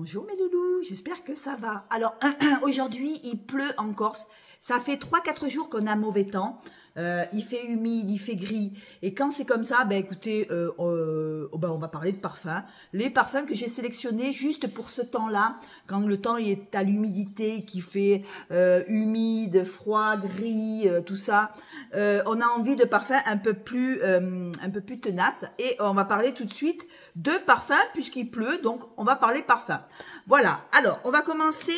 Bonjour mes loulous, j'espère que ça va. Alors aujourd'hui il pleut en Corse, ça fait 3-4 jours qu'on a mauvais temps, il fait humide, il fait gris et quand c'est comme ça, ben écoutez, on va parler de parfums. Les parfums que j'ai sélectionnés juste pour ce temps-là, quand le temps est à l'humidité, qui fait humide, froid, gris, tout ça, on a envie de parfums un peu plus tenaces et on va parler tout de suite de parfums puisqu'il pleut, donc on va parler parfum. Voilà, alors on va commencer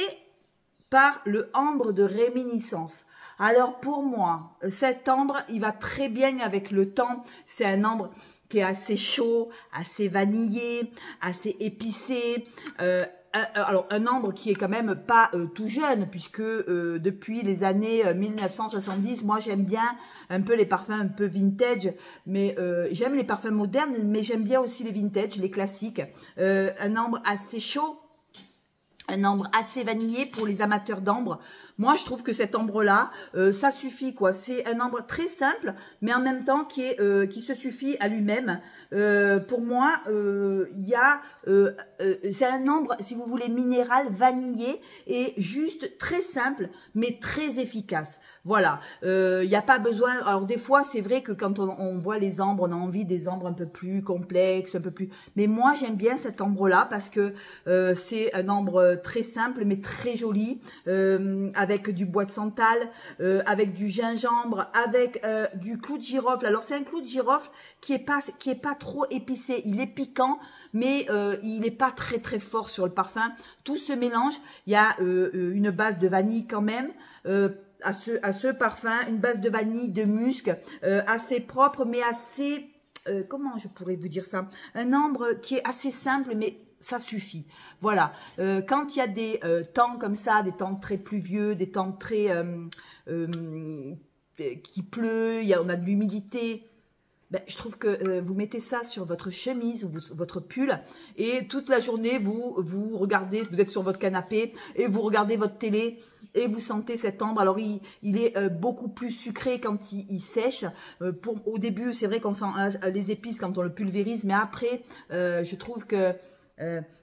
par le ambre de réminiscence. Alors pour moi, cet ambre, il va très bien avec le temps. C'est un ambre qui est assez chaud, assez vanillé, assez épicé. Alors un ambre qui est quand même pas tout jeune, puisque depuis les années 1970, moi j'aime bien un peu les parfums un peu vintage, mais j'aime les parfums modernes, mais j'aime bien aussi les vintage, les classiques. Un ambre assez chaud, un ambre assez vanillé pour les amateurs d'ambre. Moi, je trouve que cet ambre-là, ça suffit, quoi. C'est un ambre très simple, mais en même temps qui se suffit à lui-même. Pour moi, c'est un ambre, si vous voulez, minéral, vanillé et juste très simple, mais très efficace. Voilà. Il n'y a pas besoin. Alors des fois, c'est vrai que quand on voit les ambres, on a envie des ambres un peu plus complexes, un peu plus. Mais moi, j'aime bien cet ambre-là parce que c'est un ambre très simple, mais très joli, avec du bois de santal, avec du gingembre, avec du clou de girofle. Alors c'est un clou de girofle qui est pas trop épicé, il est piquant, mais il n'est pas très fort sur le parfum. Tout se mélange. Il y a une base de vanille quand même. À ce parfum, une base de vanille, de musc, assez propre, mais assez, comment je pourrais vous dire ça? Un ambre qui est assez simple, mais ça suffit. Voilà. Quand il y a des temps comme ça, des temps très pluvieux, des temps très qui pleut, on a de l'humidité. Ben, je trouve que vous mettez ça sur votre chemise ou votre pull et toute la journée, vous regardez, vous êtes sur votre canapé et vous regardez votre télé et vous sentez cet ambre. Alors, il est beaucoup plus sucré quand il sèche. Au début, c'est vrai qu'on sent les épices quand on le pulvérise, mais après, je trouve que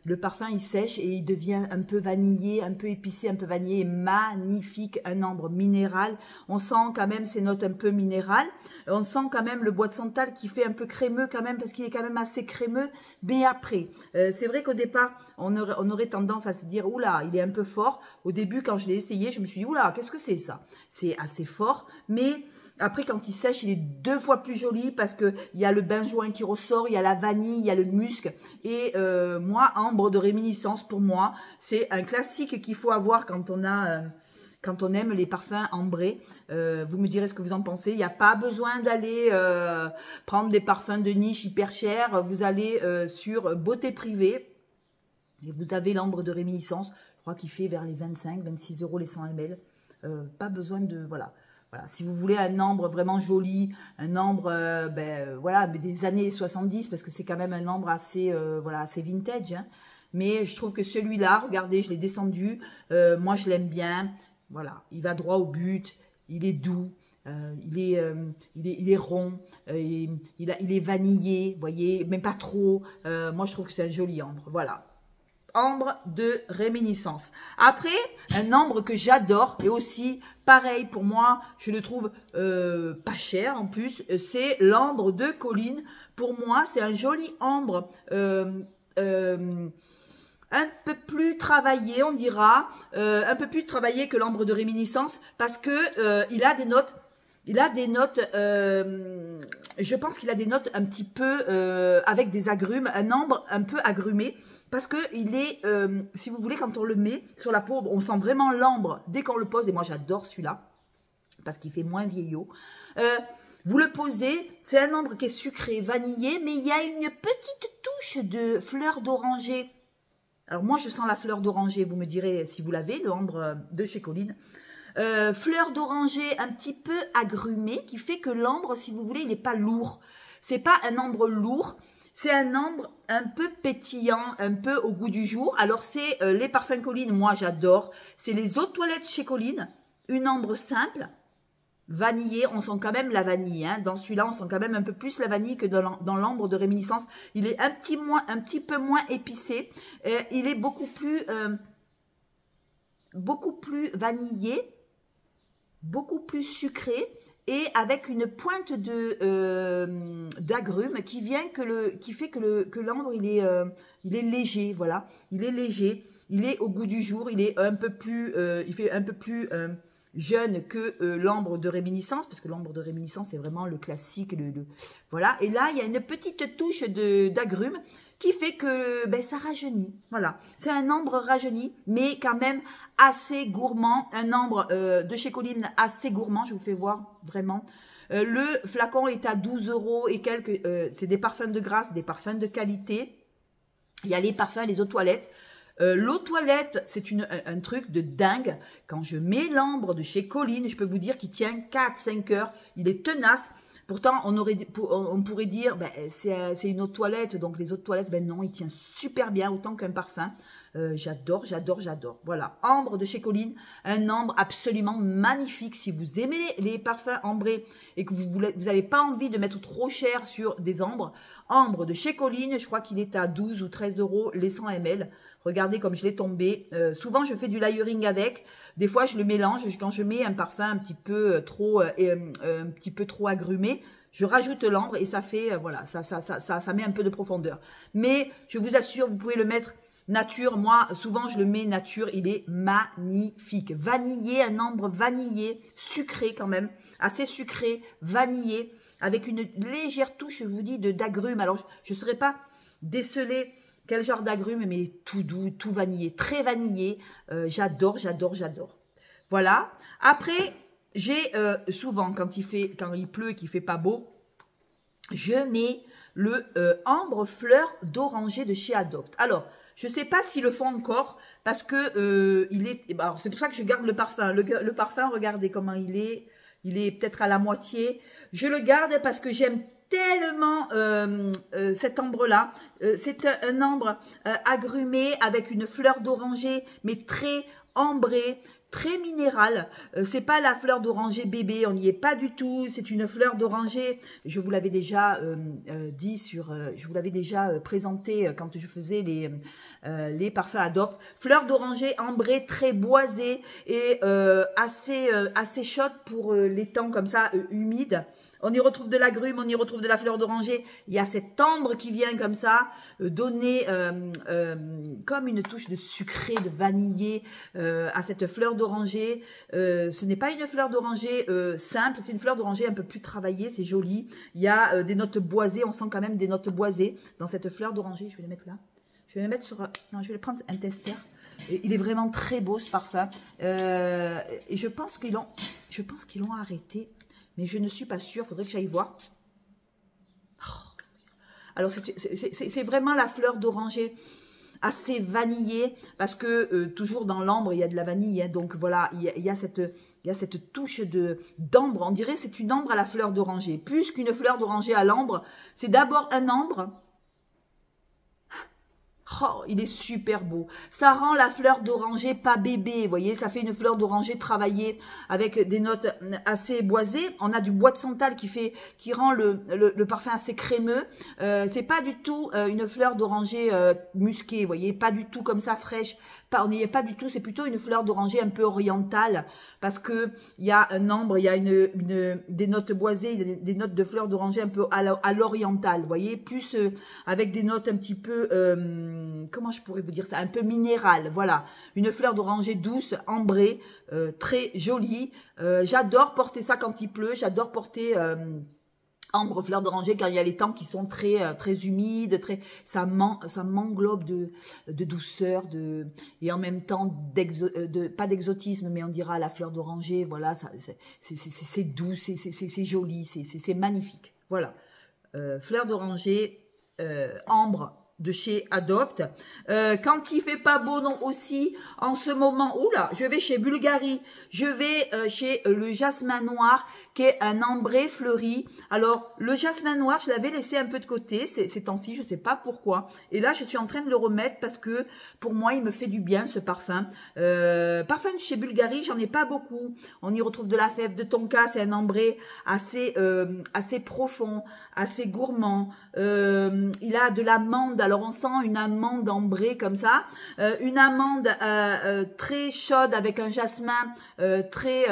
le parfum il sèche et il devient un peu vanillé, un peu épicé, un peu vanillé, magnifique, un ambre minéral. On sent quand même ces notes un peu minérales. On sent quand même le bois de santal qui fait un peu crémeux quand même parce qu'il est quand même assez crémeux. Mais après, c'est vrai qu'au départ, on aurait tendance à se dire oula, il est un peu fort. Au début, quand je l'ai essayé, je me suis dit oula, qu'est-ce que c'est ça? C'est assez fort, mais après, quand il sèche, il est 2 fois plus joli parce que il y a le benjoin qui ressort, il y a la vanille, il y a le musc. Et moi, ambre de réminiscence, pour moi, c'est un classique qu'il faut avoir quand on aime les parfums ambrés. Vous me direz ce que vous en pensez. Il n'y a pas besoin d'aller prendre des parfums de niche hyper chers. Vous allez sur Beauté Privée et vous avez l'ambre de réminiscence. Je crois qu'il fait vers les 25-26 € les 100 ml. Pas besoin de... Voilà. Voilà, si vous voulez un ambre vraiment joli, un ambre voilà, des années 70, parce que c'est quand même un ambre assez, voilà, assez vintage. Hein. Mais je trouve que celui-là, regardez, je l'ai descendu, moi je l'aime bien. Voilà, il va droit au but, il est doux, il est rond, il est vanillé, vous voyez, mais pas trop. Moi je trouve que c'est un joli ambre, voilà. Ambre de réminiscence. Après, un ambre que j'adore et aussi pareil pour moi, je le trouve pas cher en plus, c'est l'ambre de Colline. Pour moi, c'est un joli ambre un peu plus travaillé, on dira, un peu plus travaillé que l'ambre de réminiscence parce que il a des notes. Il a des notes, je pense qu'il a des notes un petit peu avec des agrumes, un ambre un peu agrumé, parce que il est, si vous voulez, quand on le met sur la peau, on sent vraiment l'ambre dès qu'on le pose, et moi j'adore celui-là, parce qu'il fait moins vieillot. Vous le posez, c'est un ambre qui est sucré, vanillé, mais il y a une petite touche de fleur d'oranger. Alors moi je sens la fleur d'oranger, vous me direz si vous l'avez, le ambre de chez Colline. Fleur d'oranger un petit peu agrumée qui fait que l'ambre, si vous voulez, il n'est pas lourd. C'est pas un ambre lourd, c'est un ambre un peu pétillant, un peu au goût du jour. Alors c'est les parfums Colline, moi j'adore. C'est les eaux de toilette chez Colline, une ambre simple, vanillé, on sent quand même la vanille. Hein. Dans celui-là, on sent quand même un peu plus la vanille que dans l'ambre de réminiscence. Il est un petit peu moins épicé. Il est beaucoup plus vanillé, beaucoup plus sucré et avec une pointe d'agrumes qui fait que l'ambre il est léger, voilà. Il est léger, il est au goût du jour, il est un peu plus, il fait un peu plus jeune que l'ambre de réminiscence, parce que l'ambre de réminiscence c'est vraiment le classique, voilà. Et là il y a une petite touche d'agrumes qui fait que ben, ça rajeunit, voilà. C'est un ambre rajeuni, mais quand même assez gourmand, un ambre de chez Colline assez gourmand, je vous fais voir vraiment. Le flacon est à 12 € et quelques, c'est des parfums de grâce, des parfums de qualité. Il y a les parfums, les eaux toilettes. L'eau toilette, c'est un truc de dingue. Quand je mets l'ambre de chez Colline, je peux vous dire qu'il tient 4-5 heures. Il est tenace. Pourtant, on pourrait dire, ben, c'est une eau de toilette, donc les eaux de toilette, ben non, il tient super bien, autant qu'un parfum. J'adore, j'adore, j'adore. Voilà, ambre de chez Colline, un ambre absolument magnifique. Si vous aimez les parfums ambrés et que vous n'avez pas envie de mettre trop cher sur des ambres, ambre de chez Colline, je crois qu'il est à 12 ou 13 € les 100 ml. Regardez comme je l'ai tombé. Souvent, je fais du layering avec. Des fois, je le mélange. Quand je mets un parfum un petit peu trop agrumé, je rajoute l'ambre et ça fait, voilà, ça met un peu de profondeur. Mais je vous assure, vous pouvez le mettre nature. Moi, souvent, je le mets nature. Il est magnifique. Vanillé, un ambre vanillé, sucré quand même, assez sucré, vanillé, avec une légère touche, je vous dis, d'agrumes. Alors, je ne saurais pas déceler quel genre d'agrumes, mais il est tout doux, tout vanillé, très vanillé. J'adore, j'adore, j'adore. Voilà. Après, j'ai souvent, quand il pleut et qu'il fait pas beau, je mets le ambre fleur d'oranger de chez Adopt. Alors, je ne sais pas s'ils le font encore, parce que c'est pour ça que je garde le parfum. Le parfum, regardez comment il est. Il est peut-être à la moitié. Je le garde parce que j'aime tellement cet ambre-là. C'est un ambre agrumé avec une fleur d'oranger, mais très ambré, très minéral. C'est pas la fleur d'oranger bébé, on n'y est pas du tout. C'est une fleur d'oranger. Je vous l'avais déjà je vous l'avais déjà présenté quand je faisais les parfums Adopt. Fleur d'oranger ambrée, très boisée et assez chaude pour les temps comme ça humides. On y retrouve de l'agrume, on y retrouve de la fleur d'oranger. Il y a cette ambre qui vient comme ça, donner comme une touche de sucré, de vanillé à cette fleur d'oranger. Ce n'est pas une fleur d'oranger simple, c'est une fleur d'oranger un peu plus travaillée, c'est joli. Il y a des notes boisées, on sent quand même des notes boisées dans cette fleur d'oranger. Je vais les mettre là. Je vais les mettre sur... Non, je vais prendre un tester. Il est vraiment très beau ce parfum. Et je pense qu'ils l'ont arrêté. Mais je ne suis pas sûre, il faudrait que j'aille voir. Oh. Alors, c'est vraiment la fleur d'oranger assez vanillée, parce que toujours dans l'ambre, il y a de la vanille. Hein, donc voilà, il y a cette touche d'ambre. On dirait que c'est une ambre à la fleur d'oranger. Plus qu'une fleur d'oranger à l'ambre, c'est d'abord un ambre. Oh, il est super beau. Ça rend la fleur d'oranger pas bébé, vous voyez, ça fait une fleur d'oranger travaillée avec des notes assez boisées. On a du bois de santal qui rend le parfum assez crémeux. C'est pas du tout une fleur d'oranger musquée, vous voyez, pas du tout comme ça fraîche. On n'y est pas du tout, c'est plutôt une fleur d'oranger un peu orientale, parce que il y a un ambre, il y a des notes boisées, des notes de fleurs d'oranger un peu à l'oriental, vous voyez, plus avec des notes un petit peu, comment je pourrais vous dire ça, un peu minérales, voilà, une fleur d'oranger douce, ambrée, très jolie. J'adore porter ça quand il pleut, j'adore porter... ambre, fleur d'oranger, quand il y a les temps qui sont très humides, ça m'englobe de douceur, et en même temps pas d'exotisme, mais on dira la fleur d'oranger, voilà, c'est doux, c'est joli, c'est magnifique. Voilà, fleur d'oranger, ambre, de chez Adopt. Quand il fait pas beau, non aussi, en ce moment, oula, je vais chez Bulgari, je vais chez le jasmin noir, qui est un ambré fleuri. Alors, le jasmin noir, je l'avais laissé un peu de côté ces temps-ci, je sais pas pourquoi. Et là, je suis en train de le remettre parce que, pour moi, il me fait du bien, ce parfum. Parfum de chez Bulgari, j'en ai pas beaucoup. On y retrouve de la fève de tonka, c'est un ambré assez profond, assez gourmand. Il a de l'amande, alors on sent une amande ambrée comme ça, une amande très chaude avec un jasmin très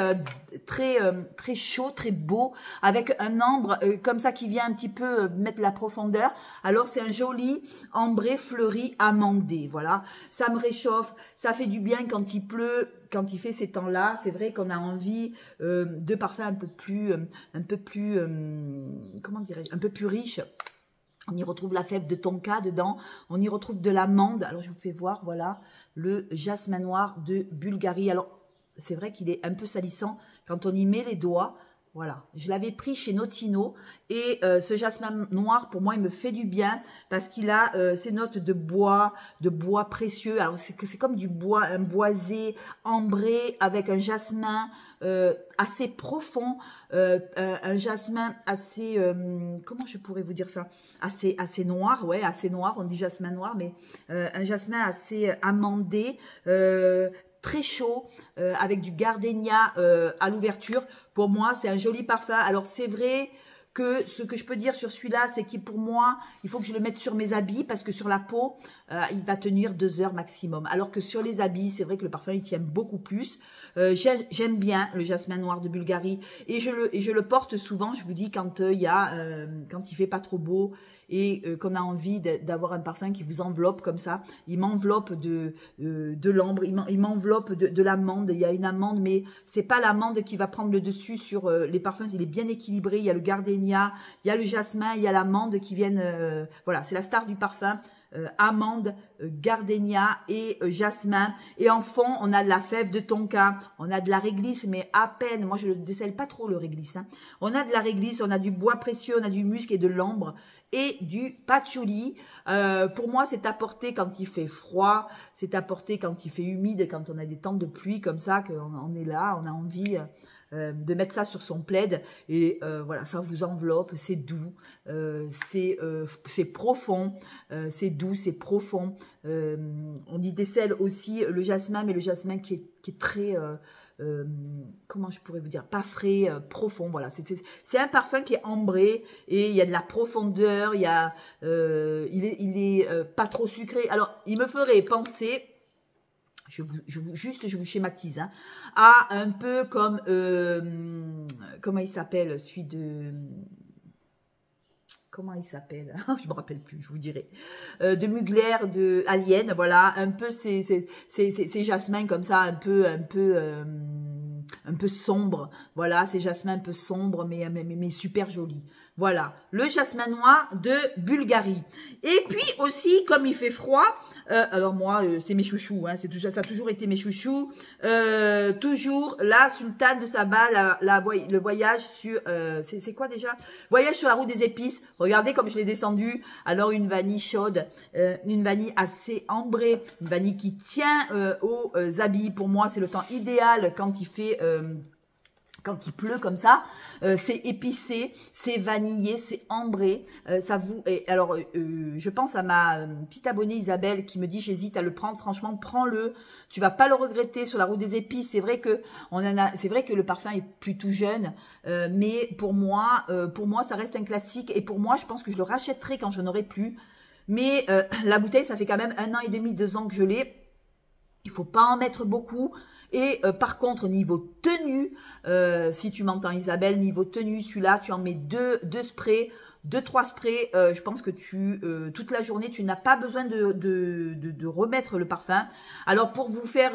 chaud, très beau, avec un ambre comme ça qui vient un petit peu mettre la profondeur. Alors c'est un joli ambré fleuri amandé, voilà. Ça me réchauffe, ça fait du bien quand il pleut, quand il fait ces temps-là. C'est vrai qu'on a envie de parfums un peu plus comment dirais-je, un peu plus riche. On y retrouve la fève de tonka dedans, on y retrouve de l'amande. Alors je vous fais voir, voilà, le jasmin noir de Bulgari. Alors c'est vrai qu'il est un peu salissant quand on y met les doigts. Voilà, je l'avais pris chez Notino et ce jasmin noir, pour moi, il me fait du bien parce qu'il a ces notes de bois précieux. Alors, c'est comme du bois, un boisé ambré avec un jasmin assez profond, un jasmin assez, comment je pourrais vous dire ça, assez noir, ouais, assez noir, on dit jasmin noir, mais un jasmin assez amandé, très chaud, avec du gardénia à l'ouverture. Pour moi, c'est un joli parfum. Alors, c'est vrai que ce que je peux dire sur celui-là, c'est que pour moi, il faut que je le mette sur mes habits parce que sur la peau, il va tenir 2 heures maximum. Alors que sur les habits, c'est vrai que le parfum, il tient beaucoup plus. J'aime bien le jasmin noir de Bulgari et je le porte souvent, je vous dis, quand quand il fait pas trop beau et qu'on a envie d'avoir un parfum qui vous enveloppe comme ça. Il m'enveloppe de l'ambre, il m'enveloppe de l'amande. Il y a une amande, mais c'est pas l'amande qui va prendre le dessus sur les parfums. Il est bien équilibré. Il y a le gardénia, il y a le jasmin, il y a l'amande qui viennent. Voilà, c'est la star du parfum. Amande, gardénia et jasmin. Et en fond, on a de la fève de tonka, on a de la réglisse, mais à peine. Moi, je ne décèle pas trop le réglisse. Hein. On a de la réglisse, on a du bois précieux, on a du musc et de l'ambre et du patchouli. Pour moi, c'est apporté quand il fait froid, c'est apporté quand il fait humide, quand on a des temps de pluie comme ça, qu'on est là, on a envie de mettre ça sur son plaid et voilà, ça vous enveloppe, c'est doux, c'est profond, c'est doux, c'est profond. On y décèle aussi le jasmin, mais le jasmin qui est très comment je pourrais vous dire, pas frais, profond. Voilà, c'est un parfum qui est ambré et il y a de la profondeur, il est pas trop sucré. Alors, il me ferait penser, je vous schématise, hein, à un peu comme, comment il s'appelle, celui de... Comment il s'appelle? Je me rappelle plus, je vous dirai. De Mugler, de Alien, voilà, un peu ces jasmins comme ça, un peu sombre. Voilà, ces jasmins un peu sombres, mais super jolis. Voilà, le jasmin noir de Bulgari. Et puis aussi, comme il fait froid, alors moi, c'est mes chouchous, hein, ça a toujours été mes chouchous. Toujours la Sultane de Saba, le voyage sur, c'est quoi déjà? Voyage sur la route des épices. Regardez comme je l'ai descendu. Alors une vanille chaude, une vanille assez ambrée, une vanille qui tient aux habits. Pour moi, c'est le temps idéal quand il fait... quand il pleut comme ça, c'est épicé, c'est vanillé, c'est ambré. Ça vous. Et alors, je pense à ma petite abonnée Isabelle qui me dit j'hésite à le prendre. Franchement, prends-le. Tu vas pas le regretter sur la route des épices. C'est vrai que c'est vrai que le parfum est plutôt jeune, mais pour moi, ça reste un classique. Et pour moi, je pense que je le rachèterai quand je n'aurai plus. Mais la bouteille, ça fait quand même 1 an et demi, 2 ans que je l'ai. Il faut pas en mettre beaucoup. Et par contre, niveau tenue, si tu m'entends Isabelle, niveau tenue, celui-là, tu en mets 2 sprays, 2-3 sprays. Je pense que toute la journée, tu n'as pas besoin de remettre le parfum. Alors, pour vous faire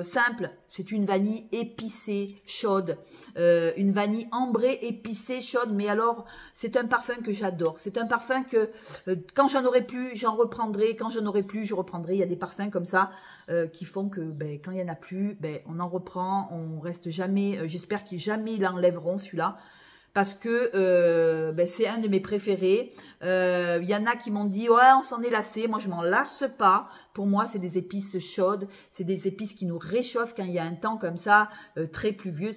simple, c'est une vanille épicée, chaude. Une vanille ambrée, épicée, chaude. Mais alors, c'est un parfum que j'adore. C'est un parfum que quand j'en aurai plus, j'en reprendrai. Quand j'en aurai plus, je reprendrai. Il y a des parfums comme ça qui font que quand il n'y en a plus, on en reprend. On reste jamais. J'espère qu'ils jamais l'enlèveront celui-là. parce que ben, c'est un de mes préférés. Il y en a qui m'ont dit, ouais, on s'en est lassé. Moi, je m'en lasse pas. Pour moi, c'est des épices chaudes. C'est des épices qui nous réchauffent quand il y a un temps comme ça, très pluvieux.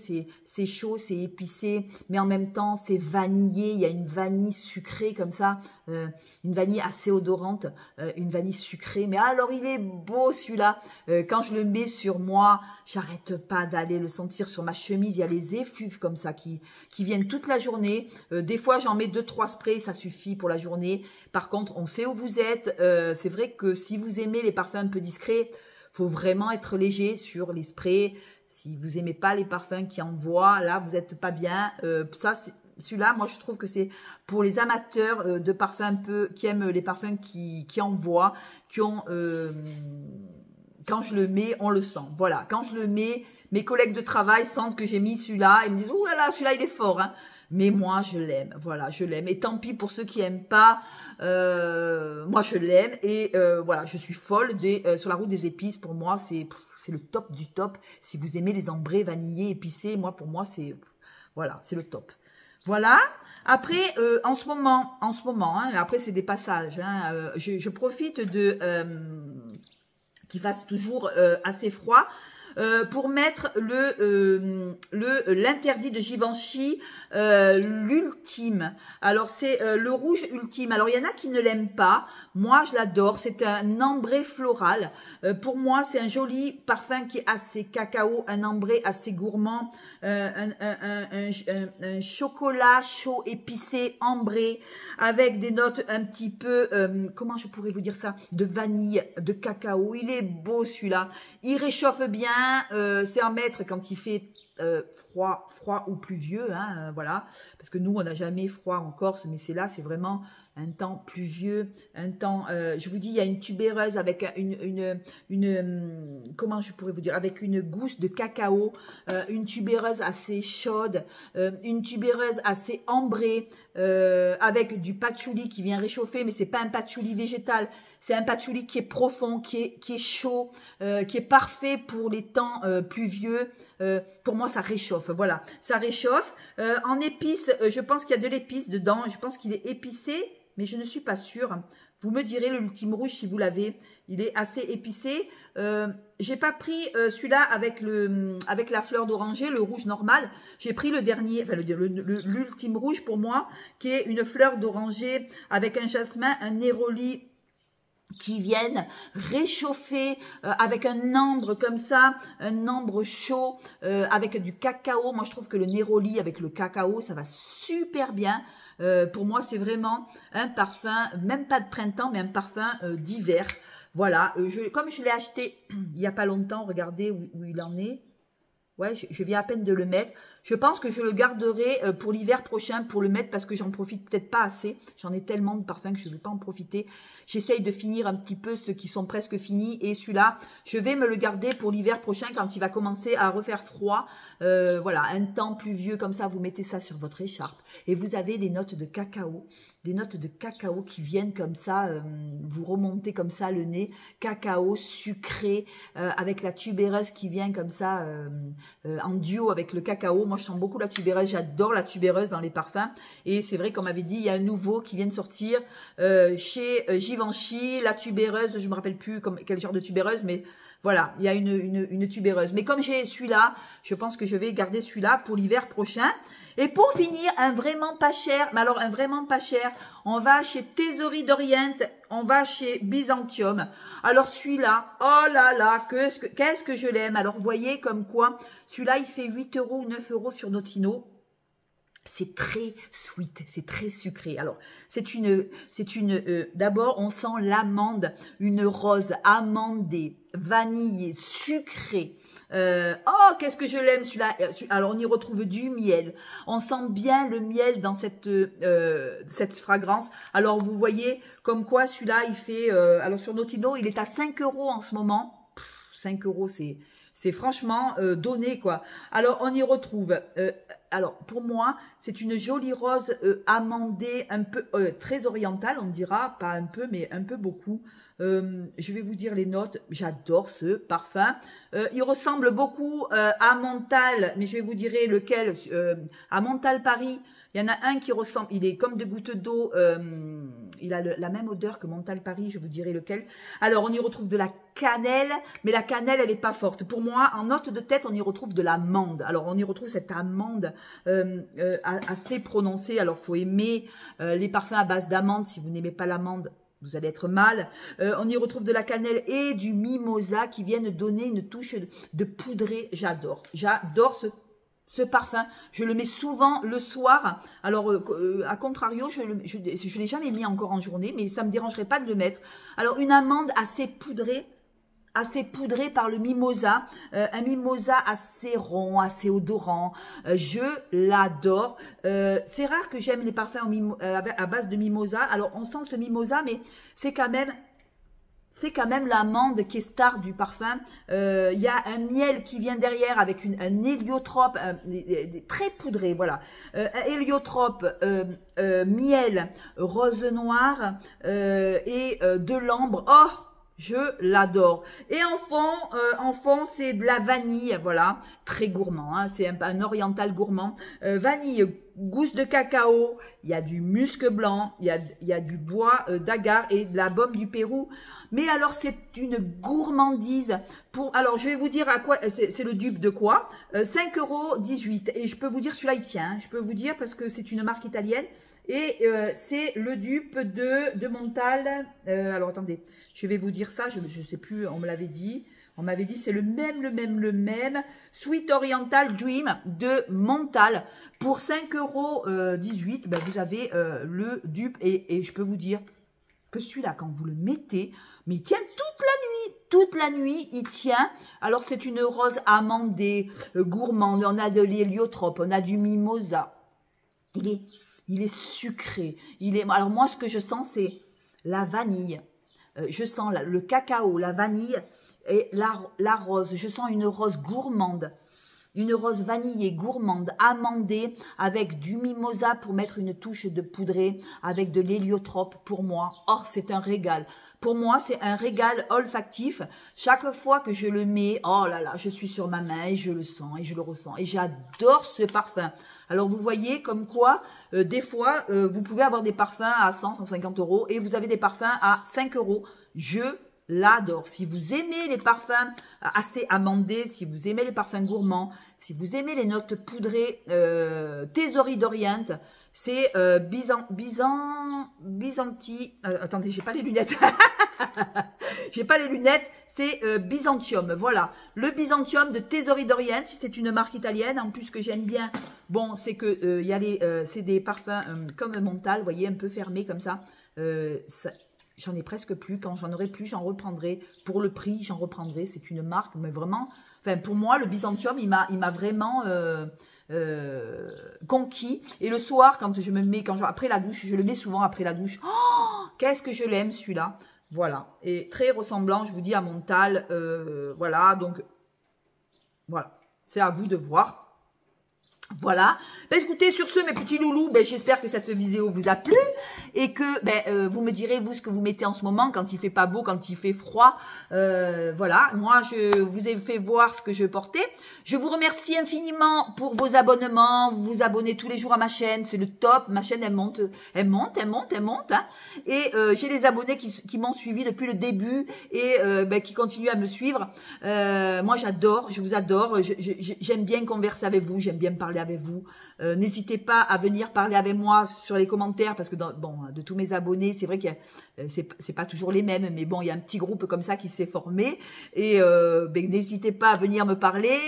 C'est chaud, c'est épicé, mais en même temps, c'est vanillé. Il y a une vanille sucrée comme ça, une vanille assez odorante, une vanille sucrée. Mais alors, il est beau celui-là. Quand je le mets sur moi, j'arrête pas d'aller le sentir sur ma chemise. Il y a les effluves comme ça qui viennent toute la journée. Des fois, j'en mets 2-3 sprays, ça suffit pour la journée. Par contre, on sait où vous êtes. C'est vrai que si vous aimez les parfums un peu discrets, faut vraiment être léger sur les sprays. Si vous aimez pas les parfums qui envoient, là, vous n'êtes pas bien. Ça, celui-là, moi, je trouve que c'est pour les amateurs de parfums un peu, qui aiment les parfums qui envoient, qui ont... quand je le mets, on le sent. Voilà, quand je le mets, mes collègues de travail sentent que j'ai mis celui-là. Ils me disent, oh là là, celui-là, il est fort, hein. Mais moi, je l'aime. Voilà, je l'aime. Et tant pis pour ceux qui n'aiment pas. Moi, je l'aime. Et voilà, je suis folle sur la route des épices. Pour moi, c'est le top du top. Si vous aimez les ambrés vanillés, épicés, moi, pour moi, c'est voilà, c'est le top. Voilà. Après, en ce moment, hein, après, c'est des passages. Hein, je profite de qu'il fasse toujours assez froid. Pour mettre l'interdit de Givenchy, l'ultime. Alors, c'est le rouge ultime. Alors, il y en a qui ne l'aiment pas. Moi, je l'adore. C'est un ambré floral. Pour moi, c'est un joli parfum qui est assez cacao, un ambré assez gourmand, un chocolat chaud épicé, ambré, avec des notes un petit peu, comment je pourrais vous dire ça, de vanille, de cacao. Il est beau celui-là. Il réchauffe bien. C'est à mettre quand il fait froid ou pluvieux, hein, voilà, parce que nous on n'a jamais froid en Corse, mais c'est là, c'est vraiment un temps pluvieux, un temps, je vous dis, il y a une tubéreuse avec comment je pourrais vous dire, avec une gousse de cacao, une tubéreuse assez chaude, une tubéreuse assez ambrée, avec du patchouli qui vient réchauffer, mais c'est pas un patchouli végétal, c'est un patchouli qui est profond, qui est chaud, qui est parfait pour les temps pluvieux. Pour moi, ça réchauffe, voilà, ça réchauffe. En épices, je pense qu'il y a de l'épice dedans, je pense qu'il est épicé, mais je ne suis pas sûre. Vous me direz l'ultime rouge si vous l'avez, il est assez épicé. J'ai pas pris celui-là avec la fleur d'oranger, le rouge normal. J'ai pris le dernier, enfin l'ultime rouge pour moi, qui est une fleur d'oranger avec un jasmin, un néroli, qui viennent réchauffer avec un ambre comme ça, un ambre chaud, avec du cacao. Moi, je trouve que le néroli avec le cacao, ça va super bien. Pour moi, c'est vraiment un parfum, même pas de printemps, mais un parfum d'hiver. Voilà, comme je l'ai acheté il n'y a pas longtemps, regardez où il en est. Ouais, je viens à peine de le mettre. Je pense que je le garderai pour l'hiver prochain pour le mettre parce que j'en profite peut-être pas assez. J'en ai tellement de parfums que je ne vais pas en profiter. J'essaye de finir un petit peu ceux qui sont presque finis. Et celui-là, je vais me le garder pour l'hiver prochain quand il va commencer à refaire froid. Voilà, un temps pluvieux comme ça, vous mettez ça sur votre écharpe. Et vous avez des notes de cacao. Des notes de cacao qui viennent comme ça, vous remontez comme ça le nez. Cacao sucré avec la tubéreuse qui vient comme ça en duo avec le cacao. Moi, je sens beaucoup la tubéreuse. J'adore la tubéreuse dans les parfums. Et c'est vrai qu'on m'avait dit, il y a un nouveau qui vient de sortir chez Givenchy. La tubéreuse, je ne me rappelle plus quel genre de tubéreuse, mais voilà, il y a une tubéreuse. Mais comme j'ai celui-là, je pense que je vais garder celui-là pour l'hiver prochain. Et pour finir, un vraiment pas cher, mais alors un vraiment pas cher, on va chez Thésauri d'Orient, on va chez Byzantium. Alors celui-là, oh là là, qu'est-ce que je l'aime. Alors vous voyez comme quoi, celui-là il fait 8 € ou 9 € sur Notino. C'est très sweet, c'est très sucré. Alors, d'abord, on sent l'amande, une rose amandée, vanillée, sucrée. Oh, qu'est-ce que je l'aime celui-là. Alors, on y retrouve du miel. On sent bien le miel dans cette fragrance. Alors, vous voyez, comme quoi celui-là, il fait... alors, sur Notino, il est à 5 € en ce moment. 5 €, c'est franchement donné, quoi. Alors, on y retrouve... alors, pour moi, c'est une jolie rose amandée, un peu très orientale, on dira. Pas un peu, mais un peu beaucoup. Je vais vous dire les notes. J'adore ce parfum. Il ressemble beaucoup à Mental, mais je vais vous dire lequel. À Mental Paris, Il y en a un qui ressemble, il est comme des gouttes d'eau, il a la même odeur que Montal Paris, je vous dirai lequel. Alors, on y retrouve de la cannelle, mais la cannelle, elle n'est pas forte. Pour moi, en note de tête, on y retrouve de l'amande. Alors, on y retrouve cette amande assez prononcée. Alors, il faut aimer les parfums à base d'amande. Si vous n'aimez pas l'amande, vous allez être mal. On y retrouve de la cannelle et du mimosa qui viennent donner une touche de poudré. J'adore. J'adore ce parfum. Je le mets souvent le soir. Alors, à contrario, je ne l'ai jamais mis encore en journée, mais ça ne me dérangerait pas de le mettre. Alors, une amande assez poudrée par le mimosa, un mimosa assez rond, assez odorant, je l'adore. C'est rare que j'aime les parfums à base de mimosa. Alors, on sent ce mimosa, mais c'est quand même l'amande qui est star du parfum. Il y a un miel qui vient derrière avec un héliotrope très poudré, voilà. Héliotrope, miel, rose noire et de l'ambre. Oh, je l'adore. Et en fond, c'est de la vanille, voilà, très gourmand, hein, c'est un oriental gourmand. Vanille, gousse de cacao, il y a du musc blanc, il y a du bois d'agar et de la baume du Pérou. Mais alors, c'est une gourmandise. Alors, je vais vous dire à quoi, c'est le dupe de quoi, 5,18 €. Et je peux vous dire, celui-là, il tient, hein, je peux vous dire parce que c'est une marque italienne. Et c'est le dupe de Montal. Alors, attendez, je vais vous dire ça. Je ne sais plus, on me l'avait dit. On m'avait dit c'est le même. Sweet Oriental Dream de Montal. Pour 5,18 €, ben, vous avez le dupe. Et je peux vous dire que celui-là, quand vous le mettez, mais il tient toute la nuit. Toute la nuit, il tient. Alors, c'est une rose amandée, gourmande. On a de l'héliotrope, on a du mimosa. Il est sucré. Alors moi, ce que je sens, c'est la vanille. Je sens le cacao, la vanille et la rose. Je sens une rose gourmande. Une rose vanillée, gourmande, amandée, avec du mimosa pour mettre une touche de poudré, avec de l'héliotrope pour moi. Oh, c'est un régal. Pour moi, c'est un régal olfactif. Chaque fois que je le mets, oh là là, je suis sur ma main et je le sens et je le ressens. Et j'adore ce parfum. Alors, vous voyez comme quoi, des fois, vous pouvez avoir des parfums à 100, 150 € et vous avez des parfums à 5 €. Je l'adore. Si vous aimez les parfums assez amandés, si vous aimez les parfums gourmands, si vous aimez les notes poudrées, Thésauri d'Orient, c'est Byzanti. Attendez, j'ai pas les lunettes. J'ai pas les lunettes. C'est Byzantium. Voilà, le Byzantium de Thésauri d'Orient. C'est une marque italienne. En plus que j'aime bien. Bon, c'est que c'est des parfums comme Montal, vous voyez, un peu fermés comme ça. J'en ai presque plus. Quand j'en aurai plus, j'en reprendrai. Pour le prix, j'en reprendrai. C'est une marque, mais vraiment... Enfin, pour moi, le Byzantium, il m'a vraiment conquis. Et le soir, quand je me mets... après la douche, je le mets souvent après la douche. Oh, qu'est-ce que je l'aime, celui-là. Voilà. Et très ressemblant, je vous dis, à Montal. Voilà, donc... Voilà. C'est à vous de voir. Voilà. Ben, écoutez, sur ce, mes petits loulous, ben, j'espère que cette vidéo vous a plu et que vous me direz, vous, ce que vous mettez en ce moment, quand il fait pas beau, quand il fait froid. Voilà. Moi, je vous ai fait voir ce que je portais. Je vous remercie infiniment pour vos abonnements. Vous vous abonnez tous les jours à ma chaîne. C'est le top. Ma chaîne, elle monte. Hein. Et j'ai les abonnés qui m'ont suivi depuis le début et qui continuent à me suivre. Moi, j'adore. Je vous adore. J'aime bien converser avec vous. J'aime bien parler avec vous. N'hésitez pas à venir parler avec moi sur les commentaires parce que de tous mes abonnés, c'est vrai que c'est pas toujours les mêmes, mais bon, il y a un petit groupe comme ça qui s'est formé et n'hésitez pas à venir me parler.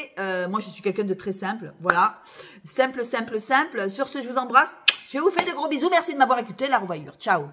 Moi, je suis quelqu'un de très simple, voilà, simple. Sur ce, je vous embrasse. Je vous fais de gros bisous. Merci de m'avoir écouté. La revoyure. Ciao.